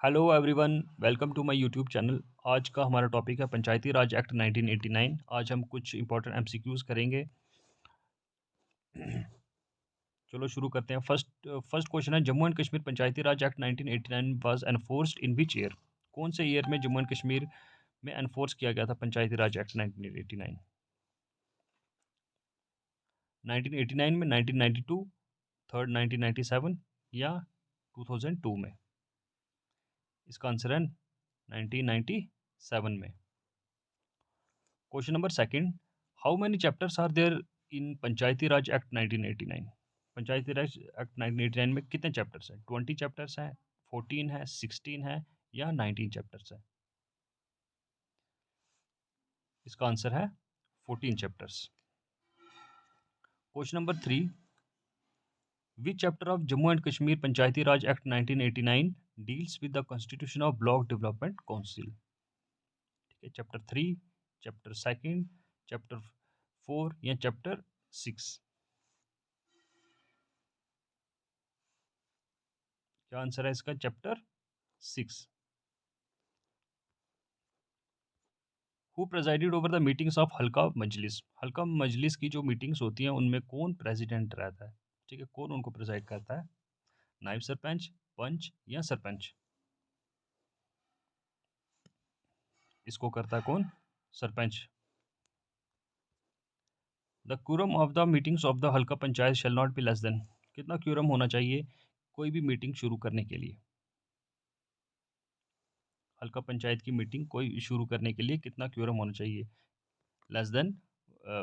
Hello everyone, welcome to my YouTube channel. आज का हमारा टॉपिक है पंचायती राज एक्ट 1989। आज हम कुछ इंपॉर्टेंट एमसीक्यूज़ करेंगे। चलो शुरू करते हैं। फर्स्ट क्वेश्चन है, Jammu and Kashmir Panchayati Raj act 1989 was enforced in which year? कौन से ईयर में जम्मू एंड कश्मीर में एनफोर्स किया गया था पंचायती राज एक्ट 1989? 1989 में, 1992, थर्ड 1997 या 2002 में? इसका आंसर है 1997 में। Question number second, how many chapters are there in Panchayati Raj act 1989? Panchayati Raj act 1989 में कितने चैप्टर्स हैं? 20 चैप्टर्स हैं, 14 है, 16 है या 19 चैप्टर्स है? इसका आंसर है 14 chapters. Question number three, which chapter of Jammu and Kashmir Panchayati Raj act 1989 deals with the constitution of block development council? ठीक है, chapter three, chapter second, chapter four या चैप्टर सिक्स? क्या आंसर है इसका? Chapter six. Who presided over the meetings of Halqa Majlis? हल्का मजलिस की जो meetings होती हैं उनमें कौन प्रेसिडेंट रहता है? ठीक है, कौन उनको प्रेजाइड करता है? नायब सरपंच, पंच या सरपंच? इसको करता है कौन? Sarpanch. The quorum of the meetings of the हल्का panchayat shall not be less than? कितना क्यूरम होना चाहिए कोई भी मीटिंग शुरू करने के लिए? हल्का पंचायत की मीटिंग कोई शुरू करने के लिए कितना क्यूरम होना चाहिए? Less than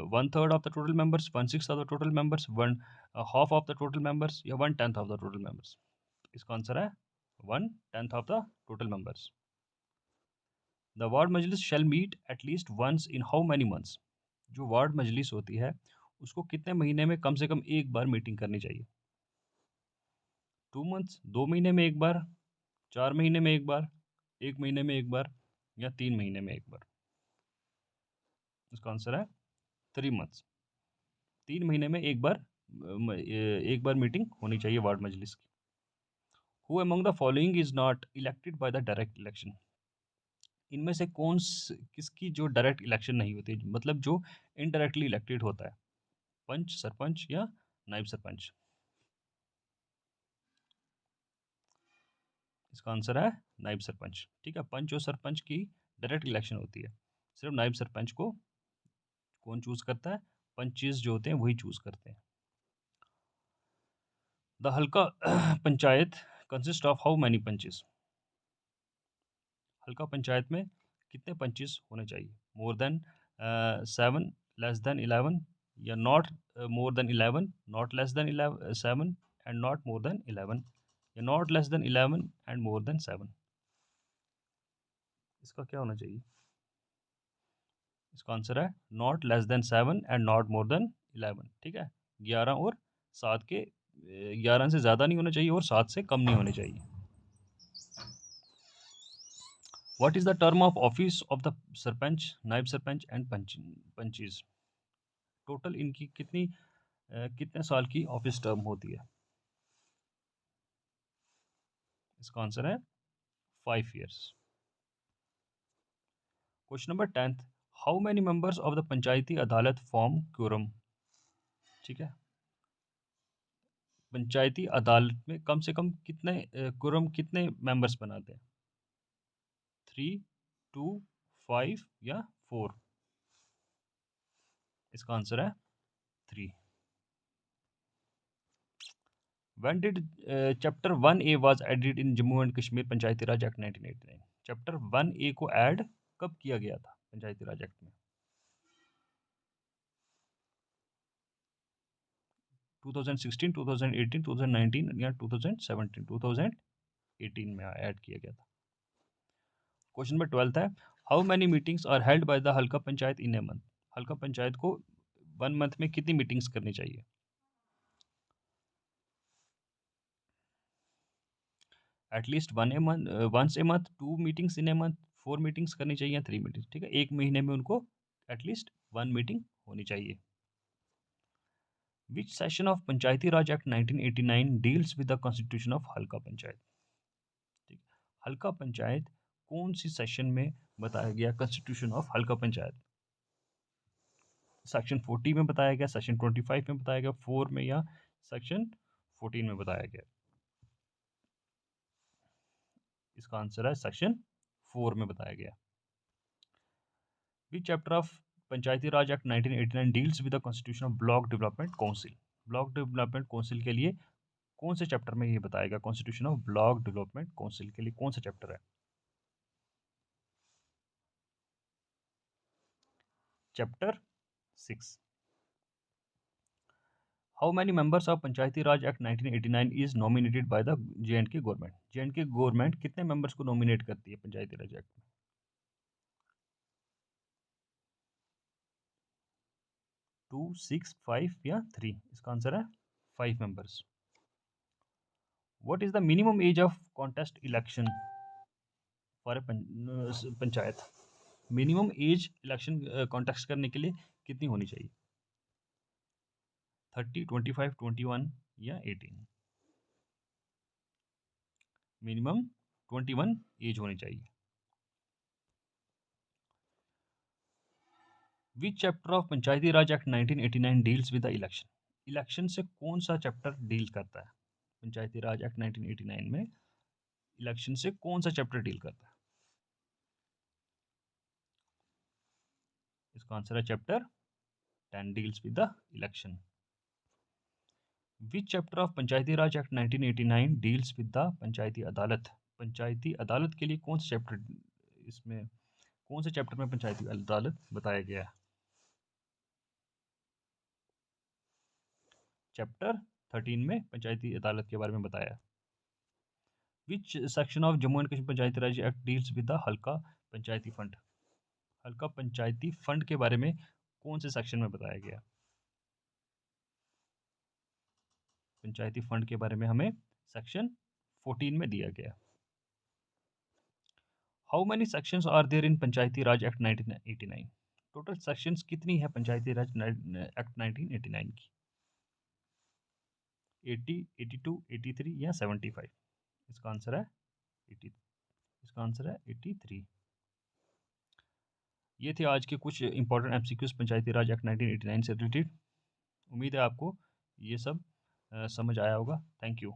one third of the total members, one six of the total members, one half of the total members या one tenth of the total members? इसका आंसर है one tenth of the total members. The ward Majlis shall meet at least once in how many months? जो ward Majlis होती है उसको कितने महीने में कम से कम एक बार मीटिंग करनी चाहिए? 2 मंथ्स, 2 महीने में एक बार, 4 महीने में एक बार, 1 महीने में एक बार या 3 महीने में एक बार? इसका आंसर है 3 मंथ्स। 3 महीने में एक बार मीटिंग होनी चाहिए वार्ड मजलिस की। Who among the following is not elected by the direct election? इनमें से किसकी जो डायरेक्ट इलेक्शन नहीं होती, मतलब जो इनडायरेक्टली इलेक्टेड होता है? पंच, सरपंच या नायब सरपंच? इसका आंसर है नायब सरपंच। ठीक है, पंच और सरपंच की डायरेक्ट इलेक्शन होती है, सिर्फ नायब सरपंच को कौन चूज करता है? पंचेस जो होते हैं वही चूज करते हैं। द हल्का panchayat consist of how many punches? हल्का पंचायत में कितने पंचेस होने चाहिए? मोर देन 7, लेस देन 11 या not more than 11, not less than 7 and not more than 11 या not less than 11 and more than 7? इसका क्या होना चाहिए? इसका आंसर है not less than 7 and not more than 11। ठीक है, 11 और 7 के 11 से ज़्यादा नहीं होना चाहिए और 7 से कम नहीं होने चाहिए। What is the term of office of the sarpanch, नायब सरपंच एंड पंचीज? टोटल इनकी कितने साल की ऑफिस टर्म होती है? इसका आंसर है 5 years। Question number 10, how many members of the Panchayati Adalat form क्यूरम? ठीक है, पंचायती अदालत में कम से कम कितने क्यूरम कितने मेंबर्स बनाते हैं? 3, 2, 5 या 4? इसका आंसर है 3। When did chapter 1A was added in Jammu and Kashmir Panchayati Raj act 1989? Chapter 1A को ऐड कब किया गया था पंचायती राज एक्ट में? 2016, 2018, 2019 या 2017? 2018 में ऐड किया गया था। क्वेश्चन नंबर 12 है, how many meetings are held by the हल्का पंचायत इन ए मंथ? हल्का पंचायत को 1 मंथ में कितनी मीटिंग्स करनी चाहिए? At least once a month, 2 meetings in a month, 4 meetings करनी चाहिए या 3 मीटिंग्स? ठीक है, एक महीने में उनको एटलीस्ट 1 मीटिंग होनी चाहिए। विच session of Panchayati Raj act 1989 deals with the constitution of हल्का पंचायत? ठीक, हल्का पंचायत कौन सी सेक्शन में बताया गया? कॉन्स्टिट्यूशन ऑफ हल्का पंचायत सेक्शन 40 में बताया गया, सेक्शन 25 में बताया गया, 4 में या सेक्शन 14 में बताया गया? इसका आंसर है सेक्शन 4 में बताया गया। विच chapter of Panchayati Raj act 1989 deals with the constitution of block development council? Block development council के लिए कौन से चैप्टर में ये बताएगा? Constitution of block development council के लिए कौन सा चैप्टर है? Chapter 6। How many members of Panchayati Raj act 1989 is nominated by the J&K government? J&K government कितने मेंबर्स को नॉमिनेट करती है पंचायती राज एक्ट में? 2, 6, 5 या 3? इसका आंसर है 5 members. What is the minimum age of contest election for a panchayat? Minimum age election contest करने के लिए कितनी होनी चाहिए? 30, 25, 21 या 18? मिनिमम 21 एज होनी चाहिए। विच chapter of Panchayati Raj act 1989 deals with the election? Election से कौन सा चैप्टर डील करता है? पंचायती राज एक्ट 1989 में इलेक्शन से कौन सा चैप्टर डील करता है? इसका आंसर है chapter 10 deals with the election. Which chapter of Panchayati Raj act 1989 deals with the Panchayati Adalat? Panchayati अदालत के लिए कौन सा चैप्टर, इसमें कौन से चैप्टर में पंचायती अदालत बताया गया है? चैप्टर 13 में पंचायती अदालत के बारे में बताया। Which section of Jammu and Kashmir Panchayati Raj act deals with the हल्का पंचायती फंड? हल्का पंचायती फंड के बारे में कौन से सेक्शन में बताया गया? पंचायती फंड के बारे में हमें सेक्शन 14 में दिया गया। How many sections are there in Panchayati Raj act 1989? Total sections कितनी है पंचायती राज एक्ट 1989 की? 80, 82, 83 या 75? इसका आंसर है 80, इसका आंसर है 83। ये थे आज के कुछ इंपॉर्टेंट एमसीक्यूज पंचायती राज एक्ट 1989 से रिलेटेड। उम्मीद है आपको ये सब समझ आया होगा। Thank you.